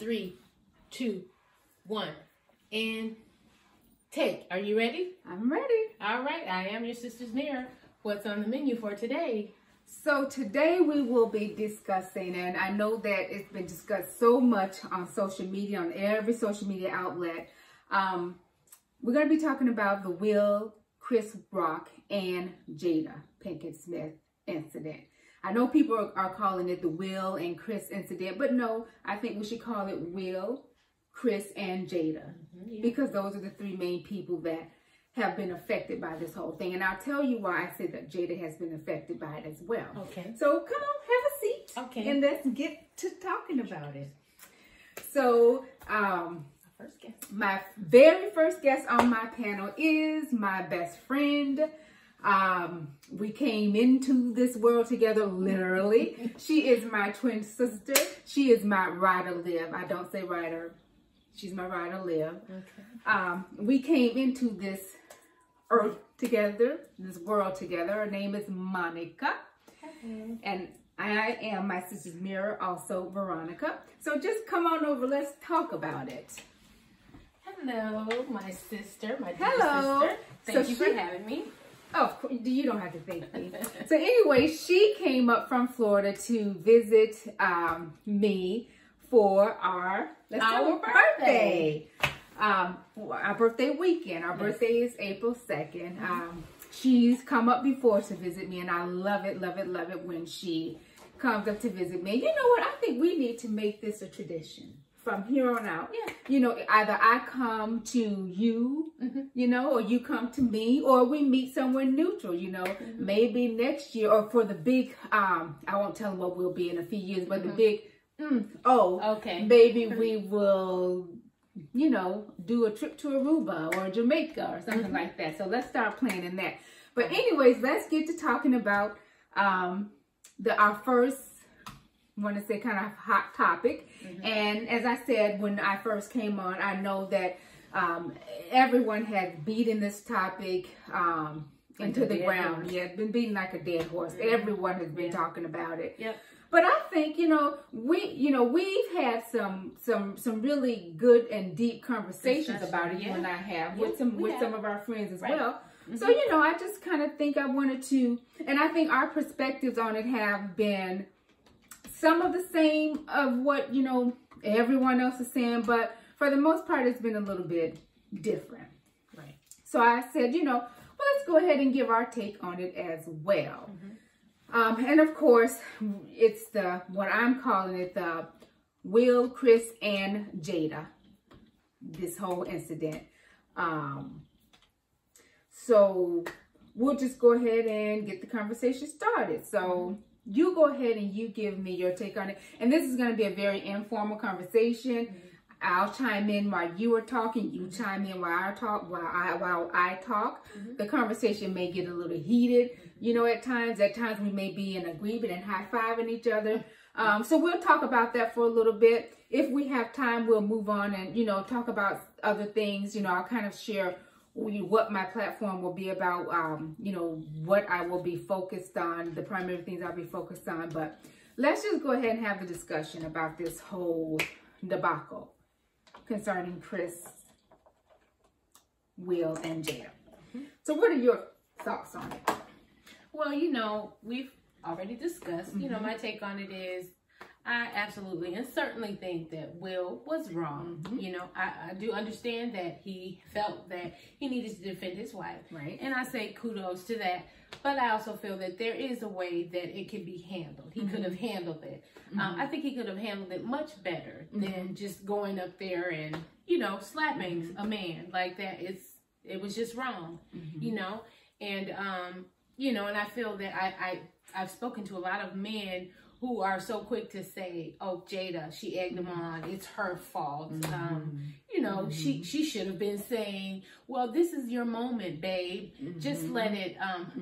3, 2, 1, and take. Are you ready? I'm ready. All right, I am your sister's mirror. What's on the menu for today? So today we will be discussing, and I know that it's been discussed so much on social media, on every social media outlet. We're going to be talking about the Will, Chris Rock, and Jada Pinkett Smith incident. I know people are calling it the Will and Chris incident, but no, I think we should call it Will, Chris, and Jada, because those are the three main people that have been affected by this whole thing. And I'll tell you why I said that Jada has been affected by it as well. Okay. So come on, have a seat. Okay. And let's get to talking about it. So, First guest. my very first guest on my panel is my best friend. We came into this world together, literally. She is my twin sister. She is my ride or live. I don't say rider. She's my ride or live. Okay. We came into this earth together, this world together. Her name is Monica. Okay. And I am my sister's mirror, also Veronica. So just come on over, let's talk about it. Hello, my sister, my dear Hello. sister. Thank So you for having me. Oh, of course, you don't have to thank me. So anyway, she came up from Florida to visit me for our birthday. Our birthday weekend. Our birthday is April 2nd. She's come up before to visit me, and I love it, love it, love it when she comes up to visit me. You know what? I think we need to make this a tradition from here on out. Yeah. You know, either I come to you, you know, or you come to me, or we meet somewhere neutral, you know, maybe next year, or for the big, I won't tell them what we'll be in a few years, but the big, Okay. maybe we will, you know, do a trip to Aruba or Jamaica or something like that. So let's start planning that. But anyways, let's get to talking about our first, I want to say, kind of hot topic. And as I said, when I first came on, I know that everyone has beaten this topic into the ground. Horse. Yeah, it's been beaten like a dead horse. Everyone has been talking about it. Yep. But I think, we've had some really good and deep conversations about it. You and I have with some of our friends as well. So, I just kind of think I wanted to, and I think our perspectives on it have been some of the same of what, everyone else is saying, but for the most part, it's been a little bit different. Right. So I said, well, let's go ahead and give our take on it as well. And of course, it's what I'm calling it, the Will, Chris, and Jada, this whole incident. So we'll just go ahead and get the conversation started. So you go ahead and you give me your take on it. And this is going to be a very informal conversation. I'll chime in while you are talking. You chime in while I talk. While I talk. The conversation may get a little heated. At times we may be in agreement and high-fiving each other. So we'll talk about that for a little bit. If we have time, we'll move on and, talk about other things. I'll kind of share what my platform will be about, what I will be focused on, the primary things I'll be focused on. But let's just go ahead and have the discussion about this whole debacle concerning Chris, Will, and Jada. So what are your thoughts on it? Well, we've already discussed, my take on it is I absolutely and certainly think that Will was wrong. I do understand that he felt that he needed to defend his wife. Right. And I say kudos to that. But I also feel that there is a way that it can be handled. He could have handled it. I think he could have handled it much better than just going up there and, slapping a man like that. It was just wrong, And, and I feel that I've spoken to a lot of men who are so quick to say, oh, Jada, she egged him on. It's her fault. She should have been saying, well, this is your moment, babe. Just let it,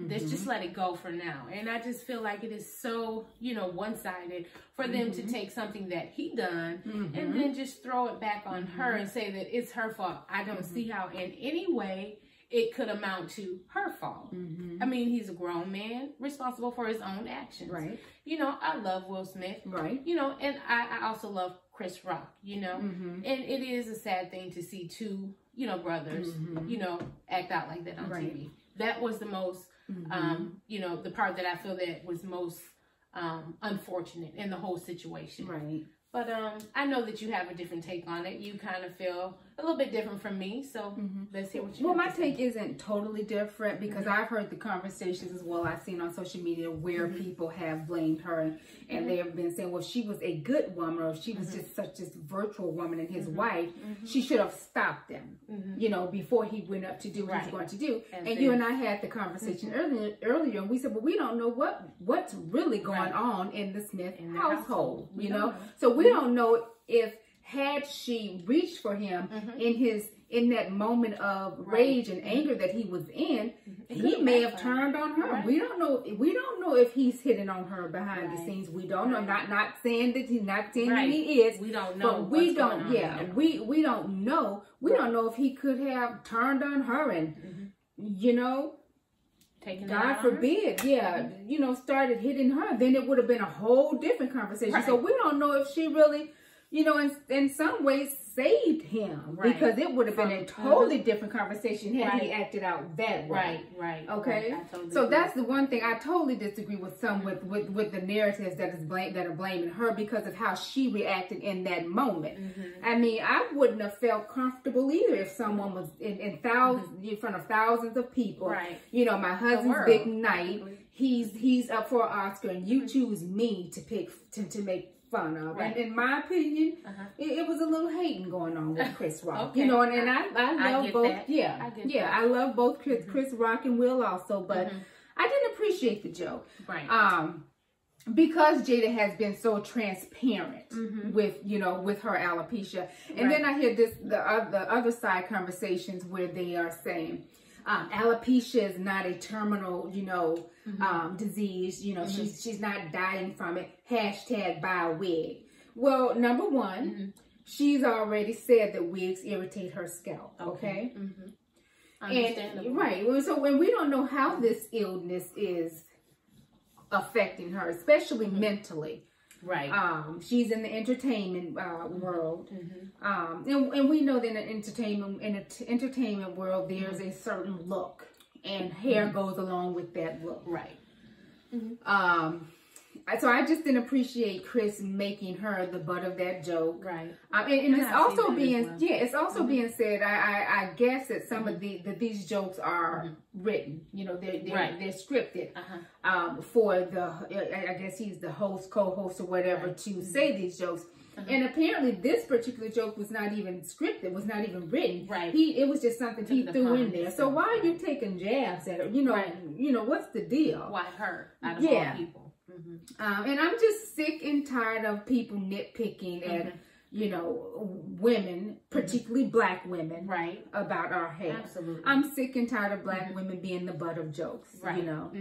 just let it go for now. And I just feel like it is so, one-sided for them to take something that he done and then just throw it back on her and say that it's her fault. I don't see how in any way it could amount to her fault. I mean, he's a grown man responsible for his own actions. Right. You know, I love Will Smith. Right. You know, and I also love Chris Rock, you know. And it is a sad thing to see two, you know, brothers, you know, act out like that on TV. That was the most, you know, the part that I feel that was most unfortunate in the whole situation. Right. But I know that you have a different take on it. You kind of feel a little bit different from me. So let's hear what you Well, my take isn't totally different because I've heard the conversations as well I've seen on social media where people have blamed her and they have been saying, well, she was a good woman, or if she was just such this virtual woman and his wife, she should have stopped him, you know, before he went up to do what he was going to do. And you and I had the conversation earlier, and we said, but we don't know what's really going on in the Smith household, you know? So we don't know if had she reached for him in that moment of rage and anger that he was in, he may have turned on her. We don't know. We don't know if he's hitting on her behind the scenes. We don't know. I'm not saying that he's not saying that he is. We don't know. But we don't. We don't know. We don't know if he could have turned on her and you know. God forbid, you know, started hitting her, then it would have been a whole different conversation. So we don't know if she really, you know, in some ways saved him because it would have been a totally different conversation had he acted out that way. Right. Okay. Totally so agree. that's the one thing I totally disagree with some with the narratives that are blaming her because of how she reacted in that moment. I mean, I wouldn't have felt comfortable either if someone was in front of thousands of people. You know, my husband's big night. He's up for an Oscar, and you choose me to pick to make fun of. And in my opinion, it was a little hating going on with Chris Rock. You know, and I love both. I love both Chris Rock and Will also, but I didn't appreciate the joke. Because Jada has been so transparent with, you know, with her alopecia. And then I hear the other side conversations where they are saying, alopecia is not a terminal, you know, disease. You know, she's not dying from it. # buy a wig. Well, number one, she's already said that wigs irritate her scalp. Okay. Understandable. And so when we don't know how this illness is affecting her, especially mentally. She's in the entertainment world, and we know that in the entertainment world, there's a certain look, and hair goes along with that look. So I just didn't appreciate Chris making her the butt of that joke. And it's also being it's also being said. I guess that some of these jokes are written. You know, they're scripted for I guess he's the host, co-host, or whatever to say these jokes. And apparently, this particular joke was not even scripted, was not even written. It was just something he threw in there. So why are you taking jabs at her? You know, what's the deal? Why her out of all people? And I'm just sick and tired of people nitpicking at, you know, women, particularly black women, about our hair. I'm sick and tired of black women being the butt of jokes, you know.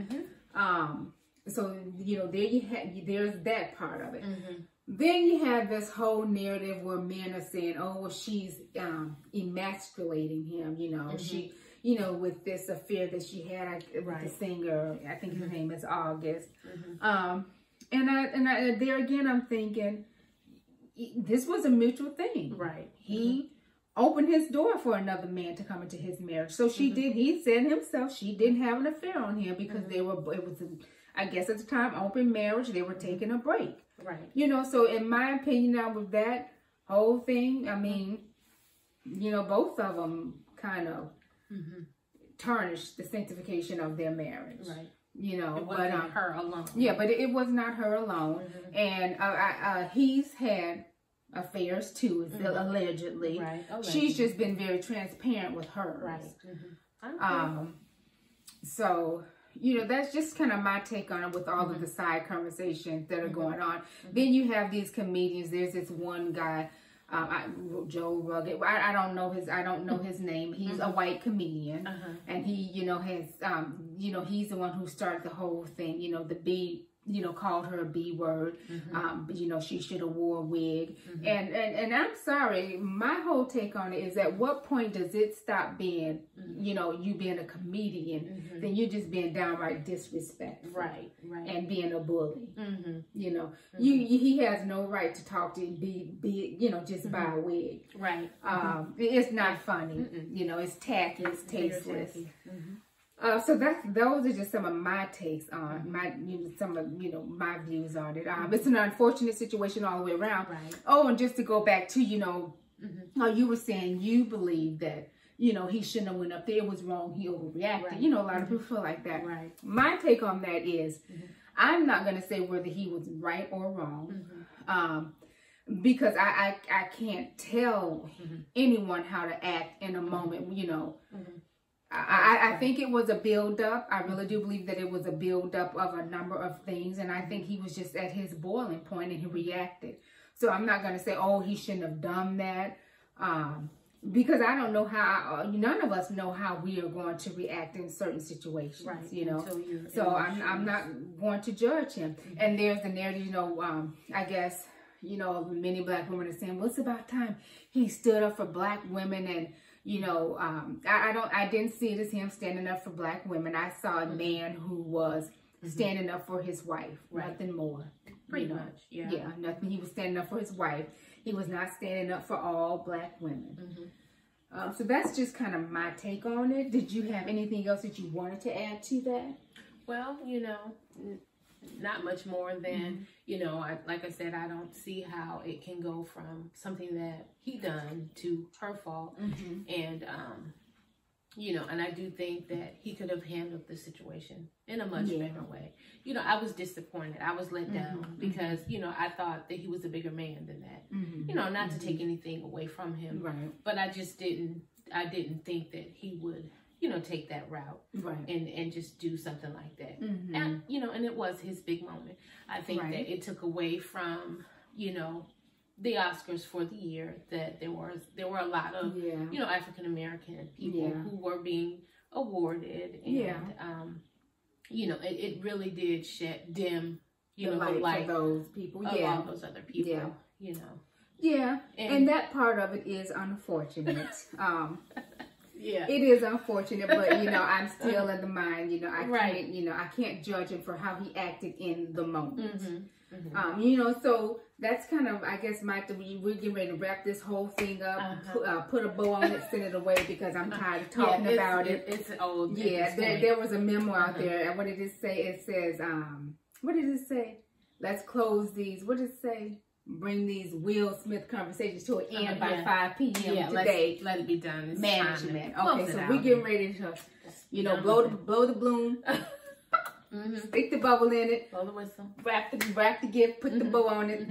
So, you know, there's that part of it. Then you have this whole narrative where men are saying, oh, well, she's emasculating him, you know. She, you know, with this affair that she had with the singer, I think his name is August. And I there again, I'm thinking, this was a mutual thing. He opened his door for another man to come into his marriage. So she did, he said himself, she didn't have an affair on him because it was, I guess at the time, open marriage, they were taking a break. You know, so in my opinion now with that whole thing, I mean, you know, both of them kind of tarnished the sanctification of their marriage. You know, it wasn't her alone. Yeah, but it was not her alone. And he's had affairs too, allegedly. She's just been very transparent with hers. So, you know, that's just kind of my take on it with all of the side conversations that are going on. Then you have these comedians. There's this one guy, Joe Rugged. I don't know his name. He's a white comedian, and he, you know, has, you know, he's the one who started the whole thing. You know, the you know, called her a B word. You know, she should have wore a wig. And I'm sorry, my whole take on it is, at what point does it stop being, you know, you being a comedian, then you're just being downright disrespectful. Right. And being a bully. You know, he has no right to talk to be you know, just buy a wig. Right. It's not funny. You know, it's tacky, it's tasteless. So those are just some of my takes on some of my views on it. It's an unfortunate situation all the way around. Right. Oh, and just to go back to how you were saying you believe that he shouldn't have went up there. It was wrong. He overreacted. Right. You know, a lot of people feel like that. Right. My take on that is, I'm not going to say whether he was right or wrong, because I can't tell anyone how to act in a moment. You know. I think it was a build-up. I really do believe that it was a build-up of a number of things. And I think he was just at his boiling point and he reacted. So I'm not going to say, oh, he shouldn't have done that. Because I don't know how, none of us know how we are going to react in certain situations, you know. So I'm not going to judge him. And there's the narrative, I guess, many Black women are saying, well, it's about time he stood up for Black women. And I didn't see it as him standing up for Black women. I saw a man who was standing up for his wife, nothing more. Pretty much, yeah. Yeah, nothing. He was standing up for his wife. He was not standing up for all Black women. So that's just kind of my take on it. Did you have anything else that you wanted to add to that? Well, not much more than, like I said, I don't see how it can go from something that he done to her fault. And, and I do think that he could have handled the situation in a much better way. I was disappointed. I was let down because, I thought that he was a bigger man than that. Not to take anything away from him. Right. But I just didn't think that he would, take that route and just do something like that. And, and it was his big moment. I think that it took away from, the Oscars for the year, that there were a lot of, African-American people who were being awarded. And, it really did dim, the light for those people. Of all those other people, Yeah, and that part of it is unfortunate. Yeah, it is unfortunate, but I'm still in the mind. I can't judge him for how he acted in the moment. So that's kind of, I guess, we're getting ready to wrap this whole thing up, put a bow on it, send it away, because I'm tired of talking about it. It's old. Yeah, there was a memo out there, and what did it say? It says, what did it say? Let's close these. What did it say? Bring these Will Smith conversations to an end by 5 p.m. today. Let it be done. It's management. Okay, so we're getting ready to, blow the bloom, stick the bubble in it, blow the whistle, wrap the gift, put the bow on it.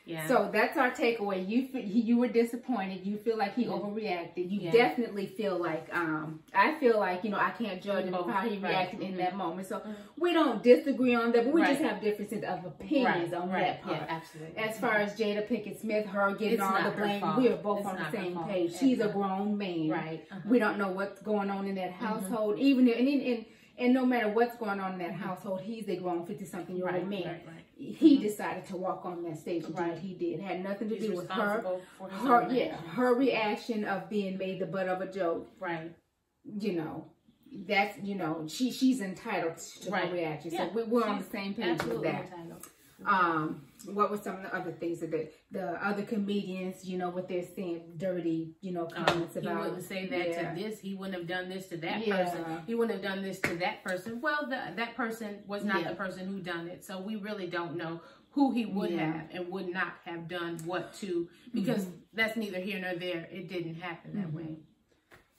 Yeah. So that's our takeaway. You were disappointed. You feel like he overreacted. You definitely feel like I feel like I can't judge him for how he reacted in that moment. So we don't disagree on that, but we just have differences of opinions on that part. Yeah, absolutely. As far as Jada Pinkett Smith, her getting all the blame, we are both on the same page. She's a grown man. Right. We don't know what's going on in that household. Even and no matter what's going on in that household, he's a grown 50-something-year-old man. Right. He decided to walk on that stage and do what he did. It had nothing to do with her reaction of being made the butt of a joke. Right. That's she's entitled to her reaction. So we're on the same page with that. Entitled. What were some of the other things that the other comedians, what they're saying, dirty, comments about? He wouldn't say that to this. He wouldn't have done this to that person. He wouldn't have done this to that person. Well, that person was not the person who done it. So we really don't know who he would have and would not have done what to, because that's neither here nor there. It didn't happen that way.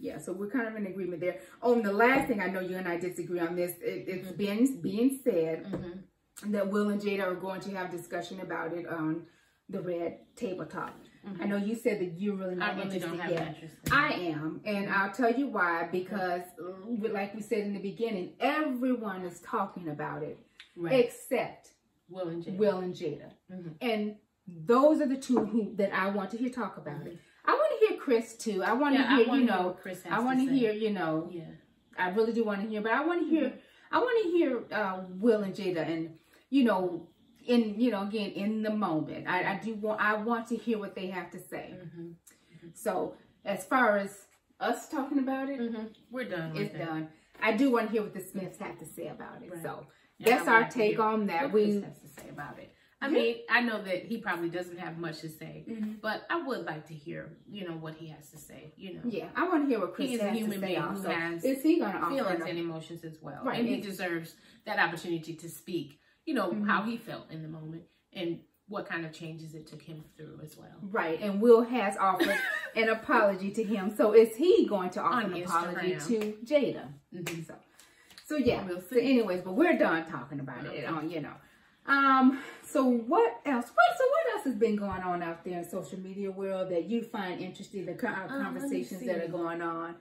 Yeah, so we're kind of in agreement there. Oh, and the last thing, I know you and I disagree on this. It's being said that Will and Jada are going to have discussion about it on the Red Table Talk. I know you said that you're really not interested yet. I am, and I'll tell you why. Because, like we said in the beginning, everyone is talking about it, except Will and Jada. And those are the two that I want to hear talk about it. I want to hear Chris too. I want to hear, what Chris has I want to hear, I really do want to hear, but I want to hear, Will and Jada, and you know, again, in the moment. I want to hear what they have to say. So as far as us talking about it, we're done. It's done. I do want to hear what the Smiths have to say about it. Right. So and that's our take on that. What Chris has to say about it. I mean, I know that he probably doesn't have much to say, but I would like to hear, you know, what he has to say. You know. Yeah, I want to hear what Chris has to say. He's a human being who has feelings and emotions as well, right? And he deserves that opportunity to speak. You know how he felt in the moment and what kind of changes it took him through as well. Right, and Will has offered an apology to him. So is he going to offer an apology to Jada? So yeah. We'll see. So anyways, but we're done talking about it. You know. So what else? What else has been going on out there in social media world that you find interesting? The conversations that are going on.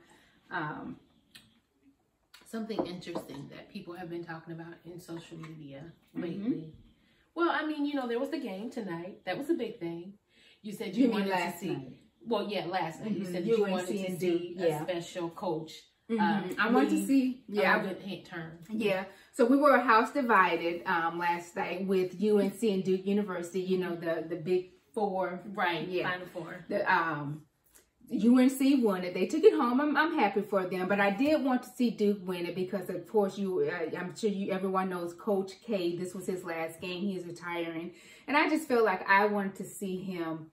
Something interesting that people have been talking about in social media lately. Well, I mean, you know, there was the game tonight. That was a big thing. You said you wanted to see. Night. Well, yeah, last night. You said you wanted to see a special coach. I want to see. Yeah, a good hit turn. Yeah. So we were a house divided last night with UNC and Duke University. You know, the big four. Right. Yeah. Final four. The UNC won it. They took it home. I'm happy for them, but I did want to see Duke win it because, of course, I'm sure everyone knows Coach K. This was his last game. He's retiring, and I just feel like I wanted to see him,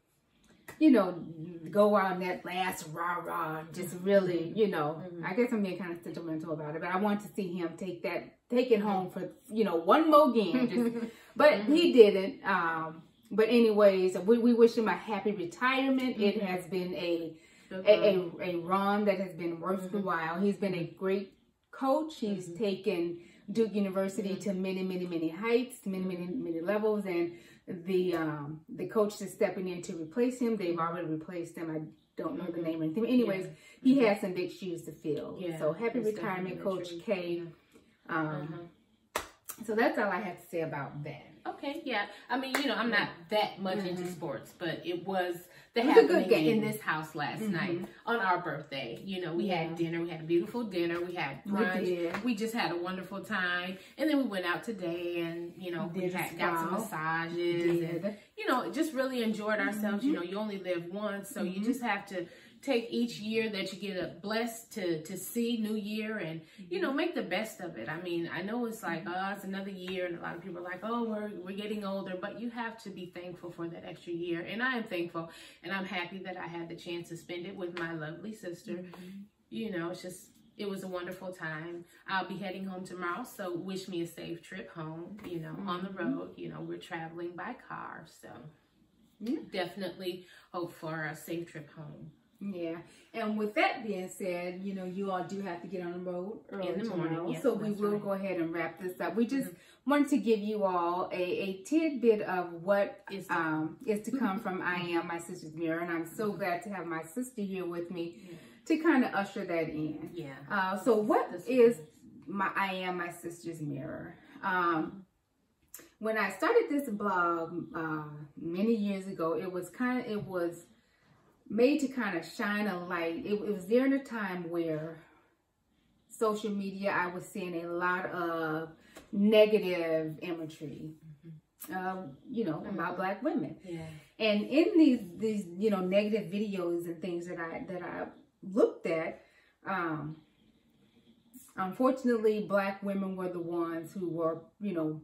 you know, go on that last rah-rah, just really, you know, I guess I'm being kind of sentimental about it, but I want to see him take it home for, you know, one more game. But he didn't. But anyways, we wish him a happy retirement. It has been a run that has been worth the while. He's been a great coach. He's taken Duke University to many heights, many levels, and the coach is stepping in to replace him. They've already replaced him. I don't know the name or anything. Anyways, he has some big shoes to fill. Yeah, so happy retirement, Coach K. So that's all I have to say about that. Okay, yeah. I mean, you know, I'm not that much into sports, but it was the happening in this house last night on our birthday. You know, we had dinner. We had a beautiful dinner. We had brunch. We just had a wonderful time. And then we went out today and, you know, got some massages. And, you know, just really enjoyed ourselves. You know, you only live once, so you just have to take each year that you get blessed to see, new year, and you know, make the best of it. I mean, I know it's like, oh, it's another year, and a lot of people are like, oh, we're getting older, but you have to be thankful for that extra year. And I am thankful, and I'm happy that I had the chance to spend it with my lovely sister. You know, it was a wonderful time. I'll be heading home tomorrow, so wish me a safe trip home, you know, on the road. You know, we're traveling by car, so definitely hope for a safe trip home. Yeah, and with that being said, you know, you all do have to get on the road early in the morning. Yes, so we will go ahead and wrap this up. We just wanted to give you all a tidbit of what is to come from I Am My Sister's Mirror, and I'm so glad to have my sister here with me to kind of usher that in. Yeah. So what is I Am My Sister's Mirror? When I started this blog many years ago, it was made to kind of shine a light. It was during a time where social media, I was seeing a lot of negative imagery, you know, about Black women. Yeah. And in these, you know, negative videos and things that I looked at, unfortunately, Black women were the ones who were, you know,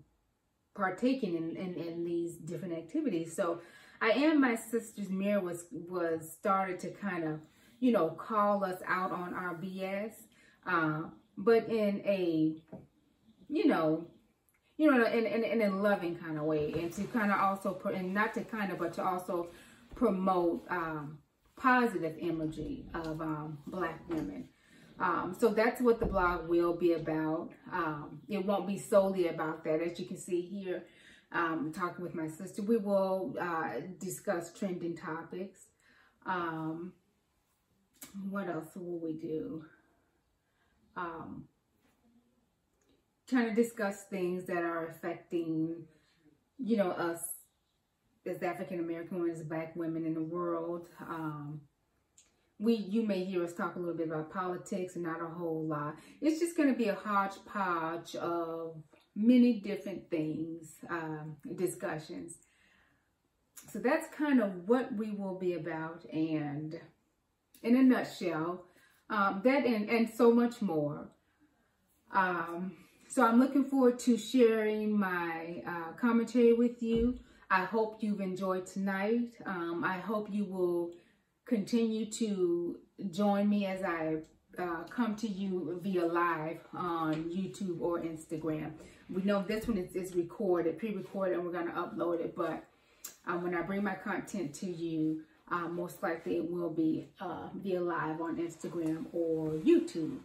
partaking in these different activities. So I Am My Sister's Mirror was started to kind of, you know, call us out on our BS, but in a, in a loving kind of way, and to kind of also but to also promote positive imagery of Black women. So that's what the blog will be about. It won't be solely about that, as you can see here. Talking with my sister, we will discuss trending topics. What else will we do? Trying to discuss things that are affecting, you know, us as African American women, as Black women in the world. You may hear us talk a little bit about politics, and not a whole lot. It's just going to be a hodgepodge of many different things, discussions. So that's kind of what we will be about, and in a nutshell, that and so much more. So I'm looking forward to sharing my commentary with you. I hope you've enjoyed tonight. I hope you will continue to join me as I come to you via live on YouTube or Instagram. We know this one is recorded, pre-recorded, and we're going to upload it, but when I bring my content to you, most likely it will be via live on Instagram or YouTube.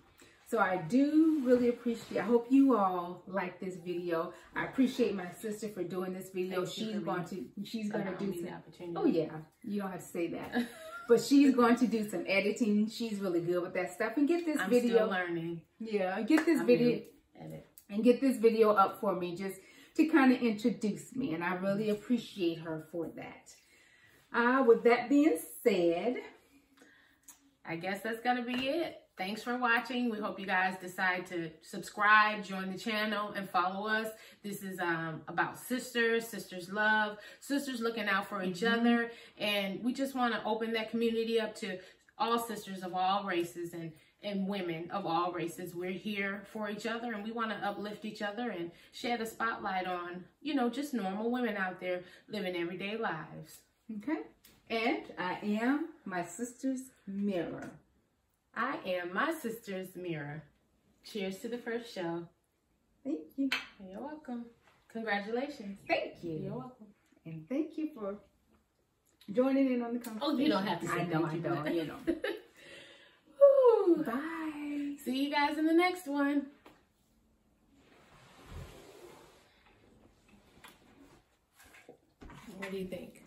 So I do really appreciate, I hope you all like this video. I appreciate my sister for doing this video. She's going to do some, oh yeah, you don't have to say that. But she's going to do some editing. She's really good with that stuff. And get this video. I'm still learning. Yeah, get this video. Edit. And get this video up for me just to kind of introduce me. And I really appreciate her for that. With that being said, I guess that's going to be it. Thanks for watching. We hope you guys decide to subscribe, join the channel, and follow us. This is about sisters love, sisters looking out for each other. And we just want to open that community up to all sisters of all races and women of all races. We're here for each other, and we want to uplift each other and shed a spotlight on, you know, just normal women out there living everyday lives. Okay. And I am my sister's mirror. I am my sister's mirror. Cheers to the first show. Thank you. You're welcome. Congratulations. Thank you. You're welcome. And thank you for joining in on the conversation. Oh, you don't have to say I know, thank I don't, you know. Woo. Bye. See you guys in the next one. What do you think?